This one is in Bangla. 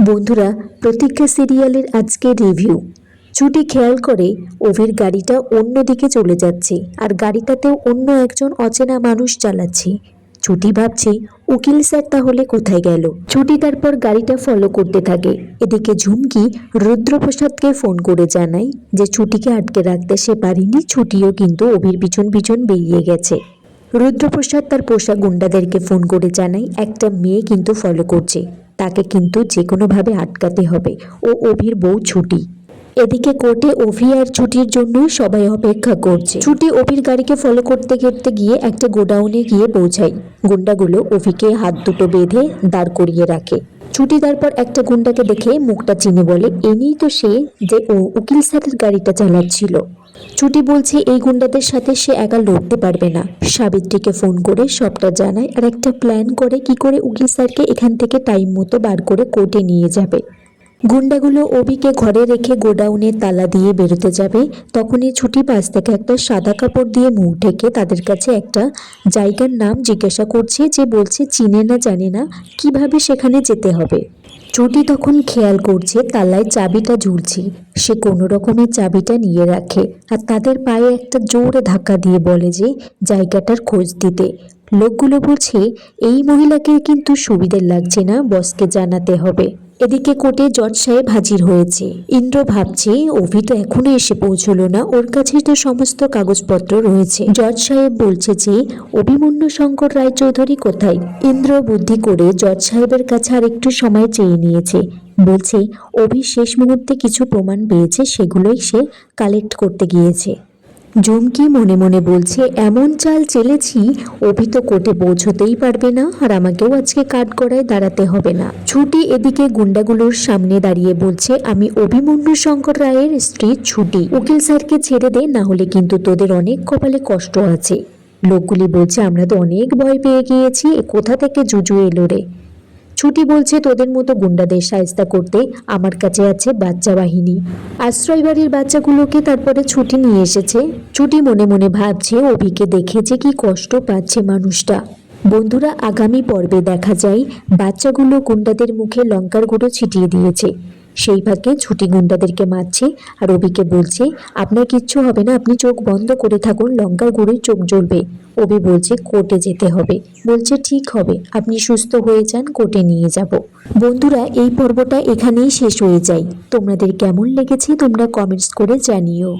বন্ধুরা, প্রতীক্ষা সিরিয়ালের আজকে রিভিউ। ছুটি খেয়াল করে অভির গাড়িটা অন্যদিকে চলে যাচ্ছে, আর গাড়িটাতেও অন্য একজন অচেনা মানুষ চালাচ্ছে। ছুটি ভাবছে উকিল স্যার তাহলে কোথায় গেল। ছুটি তারপর গাড়িটা ফলো করতে থাকে। এদিকে ঝুমকি রুদ্রপ্রসাদকে ফোন করে জানায় যে ছুটিকে আটকে রাখতে সে পারেনি, ছুটিও কিন্তু অভির পিছন পিছন বেরিয়ে গেছে। রুদ্রপ্রসাদ তার পোষা গুন্ডাদেরকে ফোন করে জানায় একটা মেয়ে কিন্তু ফলো করছে, তাকে কিন্তু যে কোনোভাবে আটকাতে হবে। ও অভির বউ ছুটি। এদিকে কোর্টে অভি আর ছুটির জন্যই সবাই অপেক্ষা করছে। ছুটি অভির গাড়িকে ফলো করতে করতে গিয়ে একটা গোডাউনে গিয়ে পৌঁছায়। গুন্ডাগুলো অভিকে হাত দুটো বেঁধে দাঁড় করিয়ে রাখে। ছুটি তারপর একটা গুন্ডাকে দেখে মুখটা চিনে বলে, এনেই তো সে যে ও উকিল স্যারের গাড়িটা চালাচ্ছিল। ছুটি বলছে এই গুন্ডাদের সাথে সে একা লড়তে পারবে না। সাবিত্রীকে ফোন করে সবটা জানায় আর একটা প্ল্যান করে কি করে উকিল স্যারকে এখান থেকে টাইম মতো বার করে কোর্টে নিয়ে যাবে। গুন্ডাগুলো অভিকে ঘরে রেখে গোডাউনে তালা দিয়ে বেরোতে যাবে। তখনই ছুটি পাশ থেকে একটা সাদা কাপড় দিয়ে মুখ ঢেকে তাদের কাছে একটা জায়গার নাম জিজ্ঞাসা করছে, যে বলছে চিনে না জানে না কিভাবে সেখানে যেতে হবে। ছুটি তখন খেয়াল করছে তালায় চাবিটা ঝুলছে। সে কোনো রকমের চাবিটা নিয়ে রাখে আর তাদের পায়ে একটা জোরে ধাক্কা দিয়ে বলে যে জায়গাটার খোঁজ দিতে। লোকগুলো বলছে এই মহিলাকে কিন্তু সুবিধে লাগছে না, বসকে জানাতে হবে। এদিকে কোর্টে জজ সাহেব হাজির হয়েছে। ইন্দ্র ভাবছে অভি তো এখনো এসে পৌঁছলো না, ওর কাছে তো সমস্ত কাগজপত্র রয়েছে। জজ সাহেব বলছে যে অভিমন্যু শঙ্কর রায়চৌধুরী কোথায়। ইন্দ্র বুদ্ধি করে জজ সাহেবের কাছে আর একটু সময় চেয়ে নিয়েছে। বলছে অভি শেষ মুহূর্তে কিছু প্রমাণ পেয়েছে, সেগুলোই সে কালেক্ট করতে গিয়েছে। ঝুমকি মনে মনে বলছে এমন চাল চেলেছি অভি তো কোর্টে পৌঁছতেই পারবে না, আর আমাকেও আজকে কাঠগড়ায় দাঁড়াতে হবে না। ছুটি এদিকে গুন্ডাগুলোর সামনে দাঁড়িয়ে বলছে আমি অভিমন্যু শঙ্কর রায়ের স্ত্রী ছুটি, উকিল স্যারকে ছেড়ে দে, না হলে কিন্তু তোদের অনেক কপালে কষ্ট আছে। লোকগুলি বলছে আমরা তো অনেক ভয় পেয়ে গিয়েছি, কোথা থেকে জুজু এলো রে। ছুটি বলছে তোদের মতো গুন্ডাদের শায়েস্তা করতে আমার কাছে আছে বাচ্চা বাহিনী। আশ্রয় বাড়ির বাচ্চাগুলোকে তারপরে ছুটি নিয়ে এসেছে। ছুটি মনে মনে ভাবছে অভিকে দেখে যে কি কষ্ট পাচ্ছে মানুষটা। বন্ধুরা, আগামী পর্বে দেখা যায় বাচ্চাগুলো গুন্ডাদের মুখে লঙ্কার গুঁড়ো ছিটিয়ে দিয়েছে। সেই ভাগে ছুটি গুন্ডাদেরকে মারছে আর অভিকে বলছে আপনার কিচ্ছু হবে না, আপনি চোখ বন্ধ করে থাকুন, লঙ্কার গুঁড়োয় চোখ জ্বলবে। অভি বলছে কোর্টে যেতে হবে। বলছে ঠিক হবে, আপনি সুস্থ হয়ে যান, কোর্টে নিয়ে যাব। বন্ধুরা, এই পর্বটা এখানেই শেষ হয়ে যায়। তোমাদের কেমন লেগেছে তোমরা কমেন্টস করে জানিও।